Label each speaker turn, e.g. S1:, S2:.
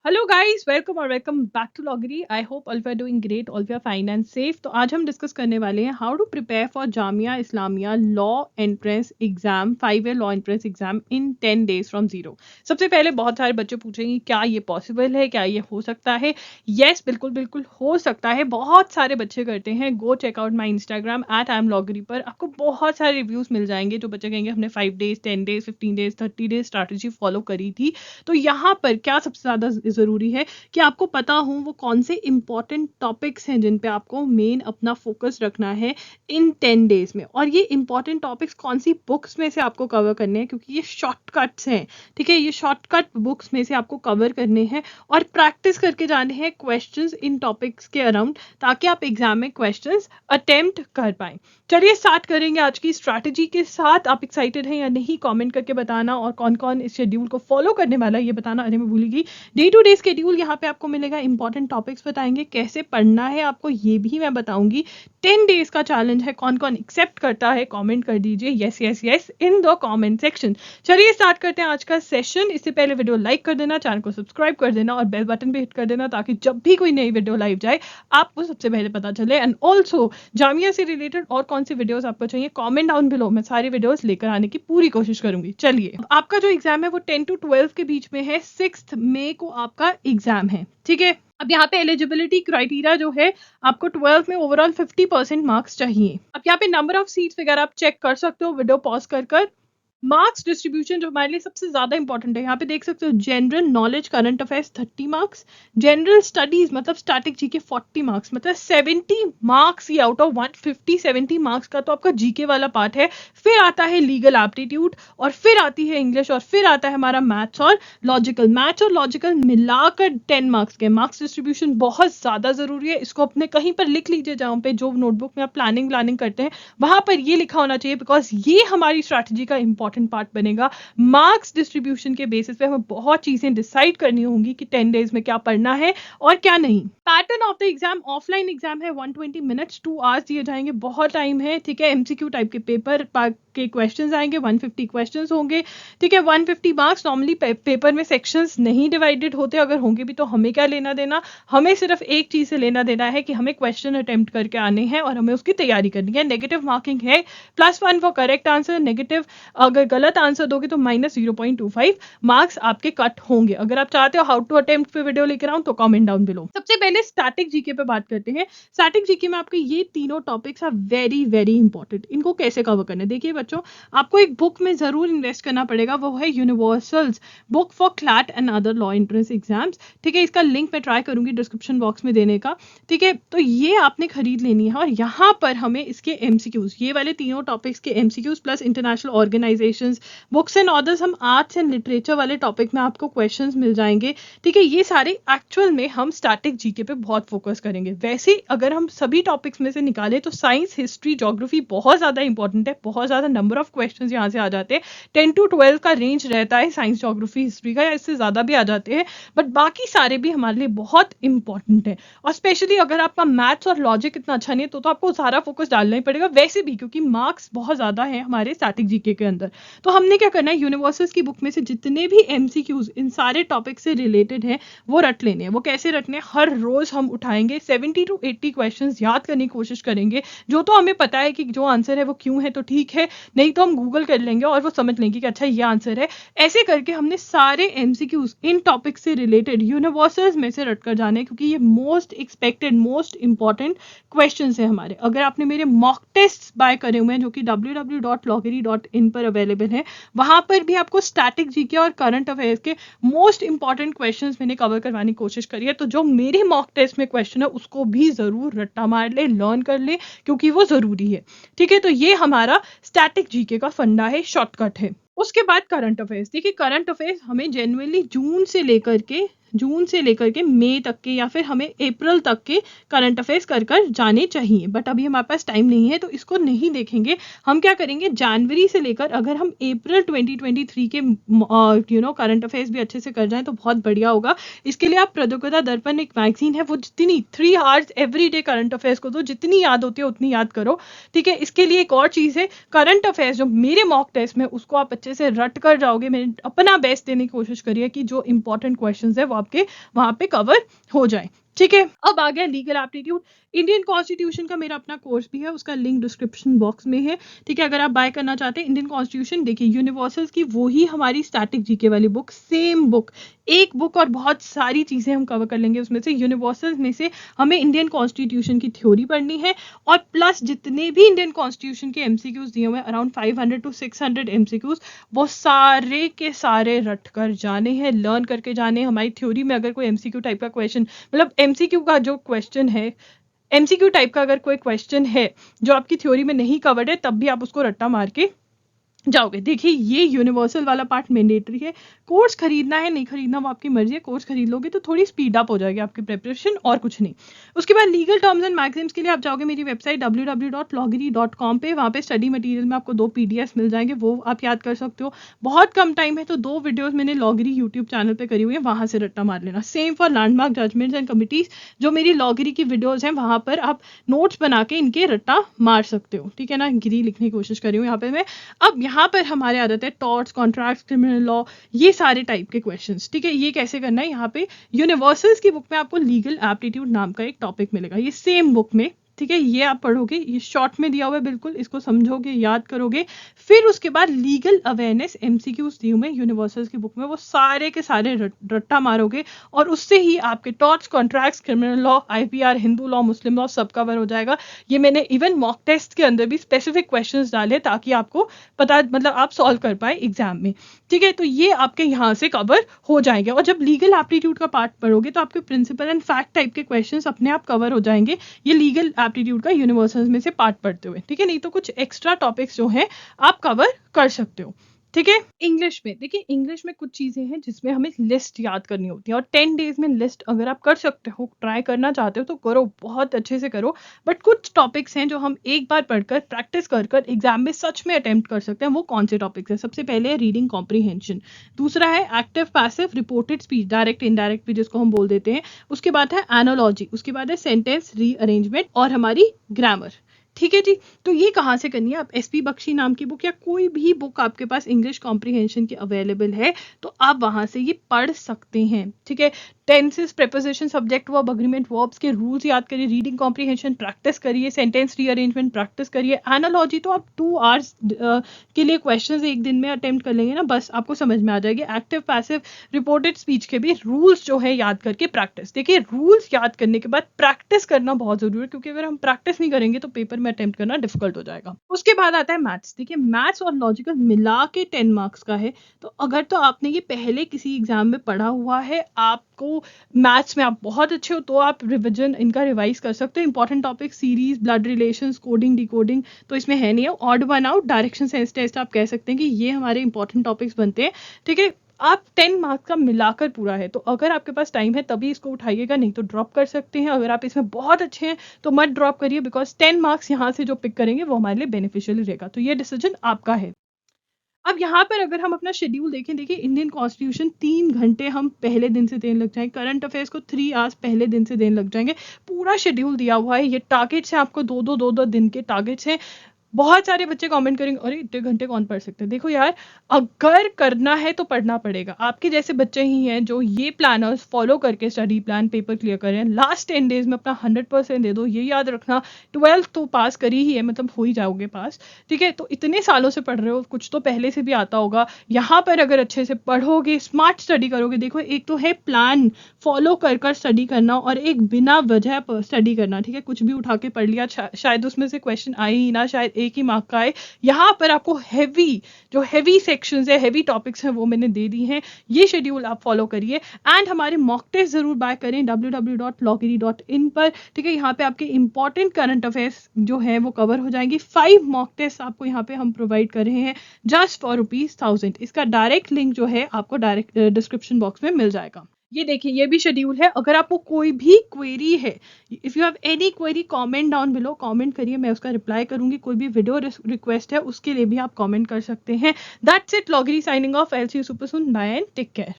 S1: Hello guys, welcome और welcome back to Logri. I hope all you are doing great, all you are fine and safe. तो आज हम discuss करने वाले हैं how to prepare for Jamia Islamia law entrance exam, 5 year law entrance exam in 10 days from zero. सबसे पहले बहुत सारे बच्चे पूछेंगे क्या ये पॉसिबल है, क्या ये हो सकता है। येस, बिल्कुल बिल्कुल हो सकता है। बहुत सारे बच्चे करते हैं। Go check out my Instagram at I am Logri पर आपको बहुत सारे रिव्यूज मिल जाएंगे जो बच्चे कहेंगे हमने 5 days, 10 days, 15 days, 30 days strategy follow करी थी। तो यहाँ पर क्या सबसे ज्यादा ज़रूरी है कि आपको पता हो वो कौन से इंपॉर्टेंट टॉपिक्स हैं जिन पे आपको मेन अपना फोकस रखना है इन 10 डेज में। और ये इंपॉर्टेंट टॉपिक्स कौन सी बुक्स में से आपको कवर करने हैं, क्योंकि ये शॉर्टकट्स हैं। ठीक है, ये शॉर्टकट बुक्स में से आपको कवर करने हैं और प्रैक्टिस करके जाने हैं क्वेश्चंस इन टॉपिक्स के अराउंड, ताकि आप एग्जाम में क्वेश्चंस अटेम्प्ट कर पाए। चलिए स्टार्ट करेंगे आज की स्ट्रैटेजी के साथ। आप एक्साइटेड हैं या नहीं कमेंट करके बताना, और कौन कौन इस शेड्यूल को फॉलो करने वाला है ये बताना। अरे मैं भूल गई, डे टू डे शेड्यूल यहाँ पे आपको मिलेगा। इंपॉर्टेंट टॉपिक्स बताएंगे, कैसे पढ़ना है आपको ये भी मैं बताऊंगी। 10 डेज का चैलेंज है, कौन कौन एक्सेप्ट करता है कमेंट कर दीजिए yes yes yes in the comment section. चलिए स्टार्ट करते हैं आज का सेशन। इससे पहले वीडियो लाइक कर देना, चैनल को सब्सक्राइब कर देना और बेल बटन पे हिट कर देना, ताकि जब भी कोई नई वीडियो लाइव जाए आपको सबसे पहले पता चले। एंड ऑल्सो जामिया से रिलेटेड और कौन सी वीडियोस आपको चाहिए कमेंट डाउन बिलो, मैं सारी वीडियोस लेकर आने की पूरी कोशिश करूंगी। चलिए, आपका जो एग्जाम है वो 10 to 12 के बीच में है। 6 मई को आपका एग्जाम है। ठीक है, अब यहाँ पे एलिजिबिलिटी क्राइटेरिया जो है, आपको 12 में ओवरऑल 50% मार्क्स चाहिए। अब यहाँ पे नंबर ऑफ सीट्स वगैरह आप चेक कर सकते हो वीडियो पॉज कर। मार्क्स डिस्ट्रीब्यूशन जो हमारे लिए सबसे ज्यादा इंपॉर्टेंट है, यहाँ पे देख सकते हो general knowledge current affairs 30 marks, general studies मतलब स्टैटिक जीके 40 मार्क्स, मतलब 70 marks he out of 150। 70 marks का तो आपका जीके वाला पार्ट है। फिर आता है लीगल एप्टीट्यूड, और फिर आती है इंग्लिश, और फिर आता है हमारा मैथ्स और लॉजिकल। मैथ्स और लॉजिकल मिलाकर 10 मार्क्स के। मार्क्स डिस्ट्रीब्यूशन बहुत ज्यादा जरूरी है, इसको अपने कहीं पर लिख लीजिए, जहाँ पे जो नोटबुक में आप प्लानिंग करते हैं वहां पर ये लिखा होना चाहिए, बिकॉज ये हमारी स्ट्रैटेजी का इंपॉर्टेंट पार्ट बनेगा। मार्क्स डिस्ट्रीब्यूशन के बेसिस पे हमें बहुत चीजें डिसाइड करनी होंगी कि 10 डेज में क्या पढ़ना है और क्या नहीं। Pattern of the exam, offline exam है, 120 मिनट्स, 2 आवर्स दिए जाएंगे, बहुत टाइम है। ठीक है, एमसीक्यू टाइप के पेपर के क्वेश्चंस आएंगे, 150 क्वेश्चंस होंगे। ठीक है, 150 मार्क्स। नॉर्मली पेपर में सेक्शंस नहीं डिवाइडेड होते, अगर होंगे भी तो हमें क्या लेना देना। हमें सिर्फ एक चीज से लेना देना है कि हमें क्वेश्चन अटेम्प्ट करके आने हैं और हमें उसकी तैयारी करनी है। नेगेटिव मार्किंग है, +1 फॉर करेक्ट आंसर। नेगेटिव अगर गलत आंसर दोगे तो -0.25 मार्क्स आपके कट होंगे। अगर आप चाहते हो हाउ टू अटेम्प्ट पे वीडियो लेकर आऊं तो कमेंट डाउन बिलो। सबसे पहले स्टैटिक जीके पे बात करते हैं। स्टैटिक जीके में आपके ये तीनों topics are very very important. इनको कैसे कवर करना है, देखिए बच्चों, आपको एक बुक में जरूर इन्वेस्ट करना पड़ेगा, वो है universals book for CLAT and other law entrance exams. ठीक है, इसका लिंक मैं ट्राई करूंगी डिस्क्रिप्शन बॉक्स में देने का। ठीक है, तो ये आपने खरीद लेनी है, और यहाँ पर हमें इसके एमसीक्यूज, ये वाले तीनों टॉपिक्स के MCQs plus international organisations, books and authors, हम आर्ट्स एंड लिटरेचर वाले टॉपिक में आपको क्वेश्चंस मिल जाएंगे। ठीक है, ये सारे एक्चुअल में हम स्टैटिक जीके पे बहुत फोकस करेंगे। वैसे अगर हम सभी टॉपिक्स में से निकालें तो साइंस, हिस्ट्री, ज्योग्राफी बहुत ज्यादा इंपॉर्टेंट है। बहुत ज्यादा नंबर ऑफ क्वेश्चंस यहाँ से आ जाते हैं। 10 to 12 का रेंज रहता है साइंस, ज्योग्राफी, हिस्ट्री का, या इससे ज्यादा भी आ जाते हैं, बट बाकी सारे भी हमारे लिए बहुत इंपॉर्टेंट है। और स्पेशली अगर आपका मैथ्स और लॉजिक इतना अच्छा नहीं है तो आपको सारा फोकस डालना ही पड़ेगा वैसे भी, क्योंकि मार्क्स बहुत ज्यादा है हमारे स्टैटिक जीके के अंदर। तो हमने क्या करना है, यूनिवर्सल्स की बुक में से जितने भी एमसीक्यूज इन सारे टॉपिक से रिलेटेड हैं वो रट लेने हैं। वो कैसे रटने हैं, हर रोज हम उठाएंगे 70 to 80 क्वेश्चंस याद करने की कोशिश करेंगे। जो तो हमें पता है कि जो आंसर है वो क्यों है तो ठीक है, नहीं तो हम गूगल कर लेंगे और वो समझ लेंगे कि अच्छा ये आंसर है। ऐसे करके हमने सारे एमसीक्यूज इन टॉपिक से रिलेटेड यूनिवर्सल्स में से रट कर जाने, क्योंकि ये most expected, most important questions है हमारे। अगर आपने मेरे मॉक टेस्ट बाय करे हुए हैं जो कि www.loggery.in पर अवेलेबल है, वहां पर भी आपको स्टैटिक जीके और करंट अफेयर्स के मोस्ट इंपॉर्टेंट क्वेश्चंस मैंने कवर करवाने की कोशिश करी है। तो जो मेरे मॉक टेस्ट में क्वेश्चन है उसको भी जरूर रट्टा मार ले, लर्न कर ले, क्योंकि वो जरूरी है। ठीक है, तो ये हमारा स्टैटिक जीके का फंडा है, शॉर्टकट है। उसके बाद करंट अफेयर्स। देखिए, करंट अफेयर्स हमें जनरली जून से लेकर के मई तक के, या फिर हमें अप्रैल तक के करंट अफेयर्स कर जाने चाहिए, बट अभी हमारे पास टाइम नहीं है तो इसको नहीं देखेंगे। हम क्या करेंगे, जनवरी से लेकर अगर हम अप्रैल 2023 के करंट अफेयर्स भी अच्छे से कर जाएं तो बहुत बढ़िया होगा। इसके लिए आप प्रतियोगिता दर्पण एक मैगजीन है, वो जितनी 3 hours every day current affairs को दो, जितनी याद होती है उतनी याद करो। ठीक है, इसके लिए एक और चीज है, करंट अफेयर्स जो मेरे मॉक टेस्ट में उसको आप अच्छे से रट कर जाओगे। मैंने अपना बेस्ट देने की कोशिश करी है कि जो इंपॉर्टेंट क्वेश्चंस है वो आपके वहां पे कवर हो जाए। ठीक है, अब आ गया लीगल एप्टीट्यूड। इंडियन कॉन्स्टिट्यूशन का मेरा अपना कोर्स भी है, उसका लिंक डिस्क्रिप्शन बॉक्स में है। ठीक है, अगर आप बाय करना चाहते हैं इंडियन कॉन्स्टिट्यूशन, देखिए यूनिवर्सल्स की वही हमारी स्टैटिक जीके वाली बुक, सेम बुक, एक बुक और बहुत सारी चीजें हम कवर कर लेंगे उसमें से। यूनिवर्सल्स में से हमें इंडियन कॉन्स्टिट्यूशन की थ्योरी पढ़नी है और प्लस जितने भी इंडियन कॉन्स्टिट्यूशन के एमसीक्यूज दिए हुए हैं, अराउंड 500 to 600 एमसीक्यूज, वो सारे के सारे रट कर जाने हैं, लर्न करके जाने हैं। हमारी थ्योरी में अगर कोई एमसीक्यू टाइप का क्वेश्चन, मतलब एमसीक्यू का जो क्वेश्चन है, एमसीक्यू टाइप का अगर कोई क्वेश्चन है जो आपकी थ्योरी में नहीं कवर्ड है, तब भी आप उसको रट्टा मार के जाओगे। देखिए ये यूनिवर्सल वाला पार्ट मैंडेटरी है। कोर्स खरीदना है नहीं खरीदना वो आपकी मर्जी है, कोर्स खरीद लोगे तो थोड़ी स्पीड अप हो जाएगी आपकी प्रिपरेशन, और कुछ नहीं। उसके बाद लीगल टर्म्स एंड मैगजीम्स के लिए आप जाओगे मेरी वेबसाइट www.loggery.com पे, वहाँ पे स्टडी मटेरियल में आपको 2 पीडीएफ मिल जाएंगे, वो आप याद कर सकते हो। बहुत कम टाइम है तो 2 वीडियोस मैंने लॉगरी यूट्यूब चैनल पे करी हुई है, वहां से रट्टा मार लेना। Same for landmark judgments and committees, जो मेरी लॉगरी की वीडियोज हैं वहां पर आप नोट्स बना के इनके रट्टा मार सकते हो। ठीक है ना, गिरी लिखने की कोशिश करी हूँ यहाँ पे मैं। अब यहाँ पर हमारे आदत है टॉर्ट्स, कॉन्ट्रैक्ट्स, क्रिमिनल लॉ, ये सारे टाइप के क्वेश्चंस। ठीक है, ये कैसे करना है, यहाँ पे यूनिवर्सल्स की बुक में आपको लीगल एप्टीट्यूड नाम का एक टॉपिक मिलेगा, ये सेम बुक में। ठीक है, ये आप पढ़ोगे, ये शॉर्ट में दिया हुआ है बिल्कुल, इसको समझोगे, याद करोगे। फिर उसके बाद लीगल अवेयरनेस एमसीक्यूज दिए हुए यूनिवर्सल्स की बुक में, वो सारे के सारे रट्टा मारोगे और उससे ही आपके torts, contracts, criminal law, IPR, Hindu law, मुस्लिम लॉ सब कवर हो जाएगा। ये मैंने इवन मॉक टेस्ट के अंदर भी स्पेसिफिक क्वेश्चंस डाले ताकि आपको पता, मतलब आप सॉल्व कर पाए एग्जाम में। ठीक है, तो ये आपके यहाँ से कवर हो जाएंगे। और जब लीगल एप्टीट्यूड का पार्ट पढ़ोगे तो आपके प्रिंसिपल एंड फैक्ट टाइप के क्वेश्चंस अपने आप कवर हो जाएंगे, ये लीगल एप्टीट्यूड का यूनिवर्सल्स में से पार्ट पढ़ते हुए। ठीक है, नहीं तो कुछ एक्स्ट्रा टॉपिक्स जो है आप कवर कर सकते हो। ठीक है, इंग्लिश में देखिए, इंग्लिश में कुछ चीजें हैं जिसमें हमें लिस्ट याद करनी होती है, और 10 डेज में लिस्ट अगर आप कर सकते हो, ट्राई करना चाहते हो तो करो, बहुत अच्छे से करो। बट कुछ टॉपिक्स हैं जो हम एक बार पढ़कर प्रैक्टिस कर कर एग्जाम में सच में अटेम्प्ट कर सकते हैं। वो कौन से टॉपिक्स हैं? सबसे पहले है रीडिंग कॉम्प्रीहेंशन, दूसरा है active passive reported speech, direct indirect भी जिसको हम बोल देते हैं, उसके बाद है एनालॉजी, उसके बाद है सेंटेंस रीअरेंजमेंट और हमारी ग्रामर। ठीक है जी, तो ये कहाँ से करनी है? आप एसपी बख्शी नाम की बुक या कोई भी बुक आपके पास इंग्लिश कॉम्प्रीहेंशन की अवेलेबल है तो आप वहां से ये पढ़ सकते हैं। ठीक है, tenses, preposition, subject verb, agreement verbs के रूल्स याद करिए, रीडिंग कॉम्प्रीहेंशन प्रैक्टिस करिए, सेंटेंस रीअरेंजमेंट प्रैक्टिस करिए, एनालॉजी तो आप 2 आवर्स के लिए क्वेश्चंस एक दिन में अटेम्प्ट कर लेंगे ना, बस आपको समझ में आ जाएगी। एक्टिव पैसिव रिपोर्टेड स्पीच के भी रूल्स जो है याद करके प्रैक्टिस। देखिए, रूल्स याद करने के बाद प्रैक्टिस करना बहुत जरूरी है, क्योंकि अगर हम प्रैक्टिस नहीं करेंगे तो पेपर में अटेम्प्ट करना डिफिकल्ट हो जाएगा। उसके बाद आता है मैथ्स। देखिए, मैथ्स और लॉजिकल मिला के 10 मार्क्स का है, तो अगर तो आपने ये पहले किसी एग्जाम में पढ़ा हुआ है, आपको मैथ्स में आप बहुत अच्छे हो, तो आप रिविजन इनका रिवाइज कर सकते हो। Important topic series, blood relations, coding, decoding तो इसमें है नहीं है। Odd one out, direction sense test, आप कह सकते हैं कि ये हमारे इंपॉर्टेंट टॉपिक्स बनते हैं। ठीक है, आप 10 मार्क्स का मिलाकर पूरा है, तो अगर आपके पास टाइम है तभी इसको उठाइएगा, नहीं तो ड्रॉप कर सकते हैं। अगर आप इसमें बहुत अच्छे हैं तो मत ड्रॉप करिए, बिकॉज 10 मार्क्स यहाँ से जो पिक करेंगे वो हमारे लिए बेनिफिशियल रहेगा, तो ये डिसीजन आपका है। अब यहाँ पर अगर हम अपना शेड्यूल देखें, देखिए इंडियन कॉन्स्टिट्यूशन 3 घंटे हम पहले दिन से देने लग जाएंगे, करंट अफेयर्स को 3 आवर्स पहले दिन से देने लग जाएंगे। पूरा शेड्यूल दिया हुआ है, ये टारगेट्स हैं आपको, 2-2 दिन के टारगेट्स हैं। बहुत सारे बच्चे कमेंट करेंगे अरे इतने घंटे कौन पढ़ सकते हैं। देखो यार, अगर करना है तो पढ़ना पड़ेगा। आपके जैसे बच्चे ही हैं जो ये प्लानर्स फॉलो करके स्टडी प्लान पेपर क्लियर करें, लास्ट 10 डेज में अपना 100% दे दो। ये याद रखना, 12th तो पास करी ही है, मतलब हो ही जाओगे पास। ठीक है, तो इतने सालों से पढ़ रहे हो, कुछ तो पहले से भी आता होगा। यहाँ पर अगर अच्छे से पढ़ोगे, स्मार्ट स्टडी करोगे, देखो एक तो है प्लान फॉलो कर कर स्टडी करना, और एक बिना वजह पर स्टडी करना। ठीक है, कुछ भी उठा के पढ़ लिया, शायद उसमें से क्वेश्चन आए ही ना, शायद एक ही मार्क का है। यहाँ पर आपको हैवी सेक्शंस है, हैवी टॉपिक्स हैं, वो मैंने दे दी हैं। ये शेड्यूल आप फॉलो करिए, एंड हमारे मॉक टेस्ट जरूर बाय करें www.loggery.in पर। ठीक है, यहाँ पे आपके इंपॉर्टेंट करंट अफेयर्स जो है वो कवर हो जाएंगी। 5 मॉक टेस्ट आपको यहाँ पे हम प्रोवाइड कर रहे हैं जस्ट फॉर ₹1000। इसका डायरेक्ट लिंक जो है आपको डायरेक्ट डिस्क्रिप्शन बॉक्स में मिल जाएगा। ये देखिए, ये भी शेड्यूल है। अगर आपको कोई भी क्वेरी है, if you have any query, comment down below, comment करिए, मैं उसका रिप्लाई करूंगी। कोई भी वीडियो रिक्वेस्ट है उसके लिए भी आप कमेंट कर सकते हैं। That's it, Logri signing off. I'll see you super soon, bye and take care.